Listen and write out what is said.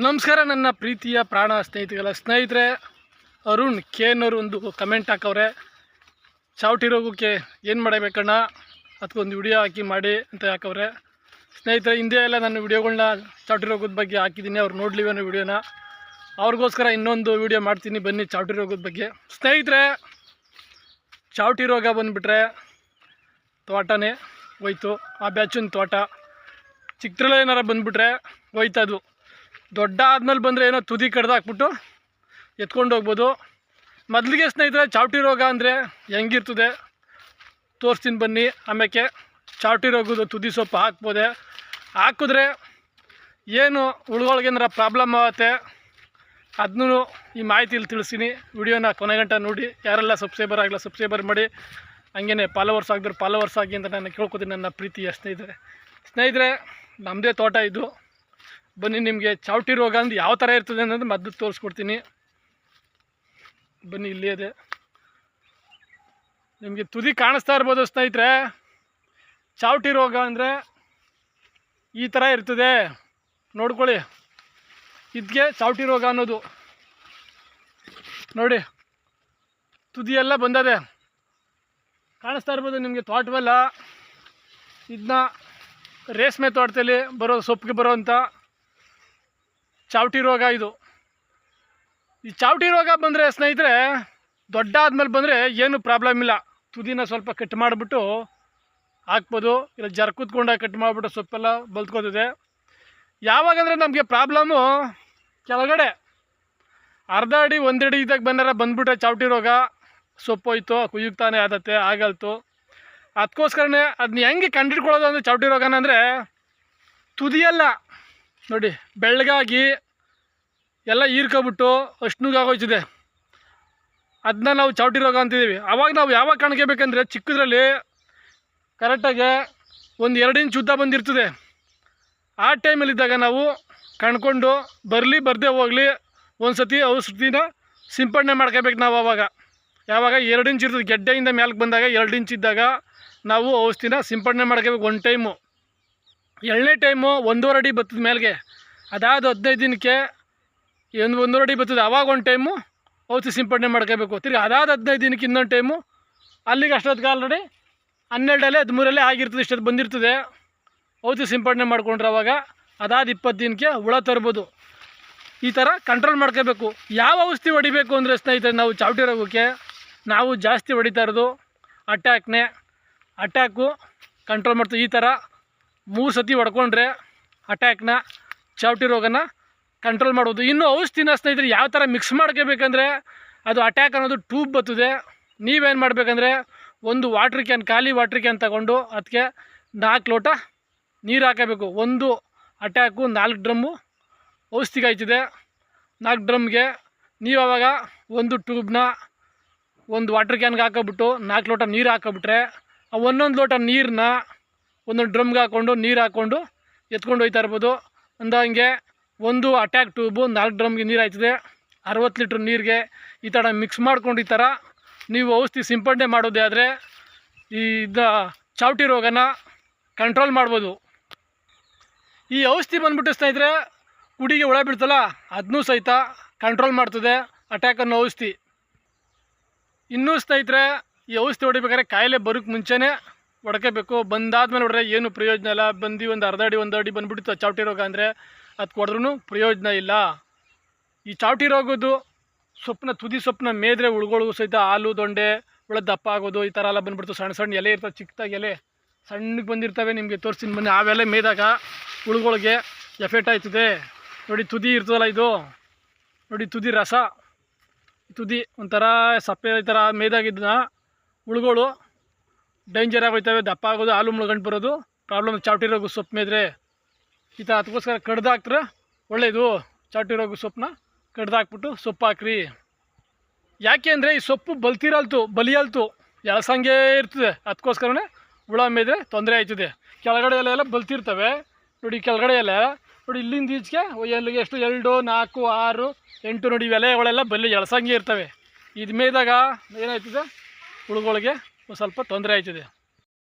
ನಮಸ್ಕಾರ ನನ್ನ ಪ್ರೀತಿಯ ಪ್ರಾಣ ಸ್ನೇಹಿತರೆ ಅರುಣ್ ಕೇನವರು ಒಂದು ಕಮೆಂಟ್ ಹಾಕವ್ರೆ. ಚಾವಟಿ ರೋಗಕ್ಕೆ ಏನು ಮಾಡಬೇಕಣ್ಣ, ಅದಕ್ಕೊಂದು ವಿಡಿಯೋ ಹಾಕಿ ಮಾಡಿ ಅಂತ ಹಾಕವ್ರೆ. ಸ್ನೇಹಿತರೆ, ಹಿಂದೆ ಎಲ್ಲ ನಾನು ವಿಡಿಯೋಗಳನ್ನ ಚಾವಟಿ ರೋಗದ ಬಗ್ಗೆ ಹಾಕಿದ್ದೀನಿ, ಅವ್ರು ನೋಡಲಿವೇನೋ ವಿಡಿಯೋನ. ಅವ್ರಿಗೋಸ್ಕರ ಇನ್ನೊಂದು ವಿಡಿಯೋ ಮಾಡ್ತೀನಿ, ಬನ್ನಿ ಚಾವಟಿ ರೋಗದ ಬಗ್ಗೆ. ಸ್ನೇಹಿತರೆ, ಚಾವಟಿ ರೋಗ ಬಂದುಬಿಟ್ರೆ ತೋಟನೇ ಹೋಯ್ತು. ಆ ಬ್ಯಾಚಿನ ತೋಟ ಚಿಕ್ಕದ್ರಲ್ಲೇ ಏನಾರ ಬಂದುಬಿಟ್ರೆ ಹೋಯ್ತದು. ದೊಡ್ಡ ಆದಮೇಲೆ ಬಂದರೆ ಏನೋ ತುದಿ ಕಡ್ದಾಕ್ಬಿಟ್ಟು ಎತ್ಕೊಂಡು ಹೋಗ್ಬೋದು. ಮೊದಲಿಗೆ ಸ್ನೇಹಿತರೆ, ಚಾವಟಿ ರೋಗ ಅಂದರೆ ಹೆಂಗಿರ್ತದೆ ತೋರಿಸ್ತೀನಿ ಬನ್ನಿ. ಆಮೇಲೆ ಚಾವಟಿ ರೋಗದ ತುದಿ ಸೊಪ್ಪು ಹಾಕಿದ್ರೆ ಏನು ಹುಳುಗಳಿಗೇನಾರ ಪ್ರಾಬ್ಲಮ್ ಆಗುತ್ತೆ ಅದನ್ನೂ ಈ ಮಾಹಿತಿಯಲ್ಲಿ ತಿಳಿಸ್ತೀನಿ. ವಿಡಿಯೋನ ಕೊನೆಗಂಟ ನೋಡಿ. ಯಾರೆಲ್ಲ ಸಬ್ಸ್ಕ್ರೈಬರ್ ಆಗಲ್ಲ ಸಬ್ಸ್ಕ್ರೈಬರ್ ಮಾಡಿ, ಹಂಗೇ ಫಾಲೋವರ್ಸ್ ಆಗಿದ್ರೆ ಫಾಲೋವರ್ಸ್ ಆಗಿ ಅಂತ ನಾನು ಕೇಳ್ಕೊತೀನಿ ನನ್ನ ಪ್ರೀತಿಯ ಸ್ನೇಹಿತರೆ. ನಮ್ಮದೇ ತೋಟ ಇದು. ಬನ್ನಿ, ನಿಮಗೆ ಚಾವಟಿ ರೋಗ ಅಂದ್ರೆ ಯಾವ ಥರ ಇರ್ತದೆ ಅನ್ನೋದು ಮೊದಲು ತೋರಿಸ್ಕೊಡ್ತೀನಿ. ಬನ್ನಿ, ಇಲ್ಲಿ ಇದೆ ನಿಮಗೆ ತುದಿ ಕಾಣಿಸ್ತಾ ಇರ್ಬೋದು ಸ್ನೇಹಿತರೆ. ಚಾವಟಿ ರೋಗ ಅಂದರೆ ಈ ಥರ ಇರ್ತದೆ, ನೋಡ್ಕೊಳ್ಳಿ. ಇದಕ್ಕೆ ಚಾವಟಿ ರೋಗ ಅನ್ನೋದು. ನೋಡಿ, ತುದಿಯೆಲ್ಲ ಬಂದದೆ, ಕಾಣಿಸ್ತಾ ಇರ್ಬೋದು ನಿಮಗೆ ತೋಟವೆಲ್ಲ. ಇದನ್ನ ರೇಷ್ಮೆ ತೋಟದಲ್ಲಿ ಸೊಪ್ಪಿಗೆ ಬರೋವಂಥ ಚಾವಟಿ ರೋಗ ಇದು. ಈ ಚಾವಟಿ ರೋಗ ಬಂದರೆ ಸ್ನೇಹಿತರೆ, ದೊಡ್ಡ ಆದಮೇಲೆ ಬಂದರೆ ಏನು ಪ್ರಾಬ್ಲಮ್ ಇಲ್ಲ. ತುದಿನ ಸ್ವಲ್ಪ ಕಟ್ ಮಾಡಿಬಿಟ್ಟು ಹಾಕ್ಬೋದು, ಇಲ್ಲ ಜರ ಕೂತ್ಕೊಂಡಾಗ ಕಟ್ ಮಾಡಿಬಿಟ್ಟು ಸೊಪ್ಪೆಲ್ಲ ಬಲ್ತ್ಕೋತದೆ. ಯಾವಾಗಂದರೆ ನಮಗೆ ಪ್ರಾಬ್ಲಮ್ಮು ಕೆಳಗಡೆ ಅರ್ಧ ಅಡಿ 1 ಅಡಿ ಇದ್ದಾಗ ಬಂದುಬಿಟ್ರೆ ಚಾವಟಿ ರೋಗ ಸೊಪ್ಪು ಹೋಯ್ತು, ಕುಯ್ಯುತ್ತಾನೆ ಆದತ್ತೆ ಆಗಲ್ತು. ಅದಕ್ಕೋಸ್ಕರನೇ ಅದನ್ನ ಹೆಂಗೆ ಕಂಡಿಡ್ಕೊಳ್ಳೋದು ಅಂದರೆ ಚಾವಟಿ ರೋಗನ ಅಂದರೆ, ತುದಿಯೆಲ್ಲ ನೋಡಿ ಬೆಳ್ಳಗಾಗಿ ಎಲ್ಲ ಹೀರ್ಕೊಬಿಟ್ಟು ಅಷ್ಟುಗಾಗೋಯ್ತಿದೆ, ಅದನ್ನ ನಾವು ಚಾವಟಿ ರೋಗ ಅಂತಿದ್ದೀವಿ. ಆವಾಗ ನಾವು ಯಾವಾಗ ಕಾಣ್ಕೋಬೇಕಂದ್ರೆ, ಚಿಕ್ಕದ್ರಲ್ಲಿ ಕರೆಕ್ಟಾಗಿ 1-2 ಇಂಚ್ ಉದ್ದ ಬಂದಿರ್ತದೆ. ಆ ಟೈಮಲ್ಲಿದ್ದಾಗ ನಾವು ಕಣ್ಕೊಂಡು ಬರದೇ ಹೋಗಲಿ ಒಂದು ಸತಿ ಔಷಧಿನ ಸಿಂಪಡಣೆ ಮಾಡ್ಕೋಬೇಕು ನಾವು. ಯಾವಾಗ 2 ಇಂಚ್ ಇರ್ತದೆ, ಗೆಡ್ಡೆಯಿಂದ ಮೇಲಕ್ಕೆ ಬಂದಾಗ 2 ಇಂಚ್ ಇದ್ದಾಗ ನಾವು ಔಷಧಿನ ಸಿಂಪಡಣೆ ಮಾಡ್ಕೋಬೇಕು ಒಂದು ಟೈಮು. 2ನೇ ಟೈಮು 1.5 ಅಡಿ ಬರ್ತದೆ ಮೇಲೆಗೆ. ಅದಾದ 15 ದಿನಕ್ಕೆ 1.5 ಅಡಿ ಬರ್ತದೆ, ಆವಾಗ ಒಂದು ಟೈಮು ಔಷಧಿ ಸಿಂಪಡಣೆ ಮಾಡ್ಕೋಬೇಕು. ತಿರ್ಗಿ ಅದಾದ 15 ದಿನಕ್ಕೆ ಇನ್ನೊಂದು ಟೈಮು. ಅಲ್ಲಿಗೆ ಅಷ್ಟೊತ್ತಿಗೆ ಆಲ್ರೆಡಿ 12 13 ಆಗಿರ್ತದೆ, ಇಷ್ಟೊತ್ತು ಬಂದಿರ್ತದೆ. ಔಷಧಿ ಸಿಂಪಡಣೆ ಮಾಡ್ಕೊಂಡ್ರೆ ಅವಾಗ ಅದಾದ 20 ದಿನಕ್ಕೆ ಹುಳ ತರ್ಬೋದು. ಈ ಥರ ಕಂಟ್ರೋಲ್ ಮಾಡ್ಕೋಬೇಕು. ಯಾವ ಔಷಧಿ ಹೊಡಿಬೇಕು ಅಂದರೆ ಸ್ನೇಹಿತರೆ, ನಾವು ಚಾವಟಿ ರೋಗಕ್ಕೆ ನಾವು ಜಾಸ್ತಿ ಹೊಡಿತಾ ಇರೋದು ಅಟ್ಯಾಕು ಕಂಟ್ರೋಲ್ ಮಾಡ್ತೀವಿ. ಈ ಥರ 3 ಸತಿ ಹೊಡ್ಕೊಂಡ್ರೆ ಅಟ್ಯಾಕ್ನ, ಚಾವಟಿ ರೋಗನ ಕಂಟ್ರೋಲ್ ಮಾಡ್ಬೋದು. ಇನ್ನು ಔಷಧಿನ ಸ್ನೇಹಿತರೆ ಯಾವ ಥರ ಮಿಕ್ಸ್ ಮಾಡ್ಕೋಬೇಕಂದ್ರೆ, ಅದು ಅಟ್ಯಾಕ್ ಅನ್ನೋದು ಟ್ಯೂಬ್ ಬರ್ತದೆ. ನೀವೇನು ಮಾಡಬೇಕಂದ್ರೆ, ಒಂದು ಖಾಲಿ ವಾಟ್ರ್ ಕ್ಯಾನ್ ತಗೊಂಡು ಅದಕ್ಕೆ 4 ಲೋಟ ನೀರು ಹಾಕಬೇಕು. ಒಂದು ಅಟ್ಯಾಕು 4 ಡ್ರಮ್ಮು ಔಷಧಿಗೆ ಆಯ್ತದೆ. 4 ಡ್ರಮ್ಗೆ ನೀವು ಆವಾಗ ಒಂದು ಟ್ಯೂಬ್ನ ಒಂದು ವಾಟ್ರ್ ಕ್ಯಾನ್ಗೆ ಹಾಕೋಬಿಟ್ಟು 4 ಲೋಟ ನೀರು ಹಾಕೋಬಿಟ್ರೆ, ಆ 1 ಲೋಟ ನೀರನ್ನ ಒಂದೊಂದು ಡ್ರಮ್ಗೆ ಹಾಕ್ಕೊಂಡು ನೀರು ಹಾಕ್ಕೊಂಡು ಎತ್ಕೊಂಡು ಹೋಗ್ತಾ ಇರ್ಬೋದು. ಅಂದಂಗೆ ಒಂದು ಅಟ್ಯಾಕ್ ಟ್ಯೂಬು 4 ಡ್ರಮ್ಗೆ ನೀರು ಆಯ್ತದೆ. 60 ಲೀಟ್ರ್ ನೀರಿಗೆ ಈ ಥರ ಮಿಕ್ಸ್ ಮಾಡ್ಕೊಂಡು ಈ ಥರ ನೀವು ಔಷಧಿ ಸಿಂಪಡಣೆ ಮಾಡೋದೇ ಆದರೆ ಈ ಚಾವಟಿ ರೋಗನ ಕಂಟ್ರೋಲ್ ಮಾಡ್ಬೋದು. ಈ ಔಷಧಿ ಬಂದುಬಿಟ್ಟು ಸ್ನೇಹಿತರೆ, ಕುಡಿಗೆ ಹುಳ ಬಿಡ್ತಲ್ಲ ಅದನ್ನೂ ಸಹಿತ ಕಂಟ್ರೋಲ್ ಮಾಡ್ತದೆ ಅಟ್ಯಾಕ್ ಅನ್ನೋ ಔಷಧಿ. ಇನ್ನೂ ಸ್ನೇಹಿತರೆ, ಈ ಔಷಧಿ ಹೊಡಿಬೇಕಾದ್ರೆ ಕಾಯಿಲೆ ಬರೋಕ್ಕೆ ಮುಂಚೆನೇ ಹೊಡ್ಕೋಬೇಕು. ಬಂದಾದ್ಮೇಲೆ ಹೊಡ್ರೆ ಏನು ಪ್ರಯೋಜನ ಇಲ್ಲ. ಒಂದು ಅರ್ಧ ಅಡಿ 1 ಅಡಿ ಬಂದುಬಿಟ್ಟು ಚಾವಟಿ ರೋಗ ಅಂದರೆ ಅದಕ್ಕೆ ಹೊಡೆದ್ರೂ ಪ್ರಯೋಜನ ಇಲ್ಲ. ಈ ಚಾವಟಿ ರೋಗದ್ದು ತುದಿ ಸೊಪ್ಪನ್ನ ಮೇದ್ರೆ ಹುಳುಗಳು ಸಹಿತ ಹಾಲು ದೊಂಡೆ ಹುಳ ದಪ್ಪ ಆಗೋದು ಈ ಥರ ಎಲ್ಲ ಬಂದುಬಿಡ್ತು. ಸಣ್ಣ ಎಲೆ ಇರ್ತವೆ, ಚಿಕ್ಕದಾಗಿ ಎಲೆ ಸಣ್ಣಗೆ ಬಂದಿರ್ತವೆ. ನಿಮಗೆ ತೋರಿಸ್ತೀನಿ ಬನ್ನಿ. ಅವೆಲ್ಲ ಮೇದಾಗ ಹುಳುಗಳಿಗೆ ಎಫೆಕ್ಟ್ ಆಯ್ತದೆ. ನೋಡಿ, ತುದಿ ಇರ್ತದಲ್ಲ ಇದು, ನೋಡಿ ತುದಿ ರಸ, ತುದಿ ಒಂಥರ ಸಪ್ಪೆ ಈ ಥರ ಮೇದಾಗಿದ್ದನ್ನ ಹುಳುಗಳು ಡೇಂಜರ್ ಆಗೋಯ್ತವೆ, ದಪ್ಪ ಆಗೋದು, ಹಾಲು ಮುಳ್ಗಂಡು ಬರೋದು ಪ್ರಾಬ್ಲಮ್ ಚಾವಟಿ ರೋಗ ಸೊಪ್ಪು ಮೇದ್ರೆ ಈ ಥರ. ಅದಕ್ಕೋಸ್ಕರ ಕಡ್ದಾಕ್ರೆ ಒಳ್ಳೆಯದು. ಚಾವಟಿ ರೋಗ ಸೊಪ್ಪನ್ನ ಕಡ್ದಾಕ್ಬಿಟ್ಟು ಸೊಪ್ಪು ಹಾಕ್ರಿ. ಯಾಕೆ ಅಂದರೆ ಈ ಸೊಪ್ಪು ಬಲಿಯಲ್ತು ಎಳಸಂಗೆ ಇರ್ತದೆ. ಅದಕ್ಕೋಸ್ಕರನೇ ಹುಳ ಮೇದ್ರೆ ತೊಂದರೆ ಆಯ್ತದೆ. ಕೆಳಗಡೆ ಎಲ್ಲ ಬಲ್ತಿರ್ತವೆ ನೋಡಿ, ಕೆಳಗಡೆ ಎಲ್ಲ ನೋಡಿ, ಇಲ್ಲಿಂದ ಈಚೆಗೆ ಎಲ್ಲಿಗೆ ಎಷ್ಟು 2 4 6 8 ನೋಡಿ, ಇವೆಲೆಗಳೆಲ್ಲ ಎಳಸಂಗೆ ಇರ್ತವೆ. ಇದು ಮೇಯ್ದಾಗ ಏನಾಯ್ತದೆ, ಹುಳುಗಳಿಗೆ ಸ್ವಲ್ಪ ತೊಂದರೆ ಆಯ್ತದೆ.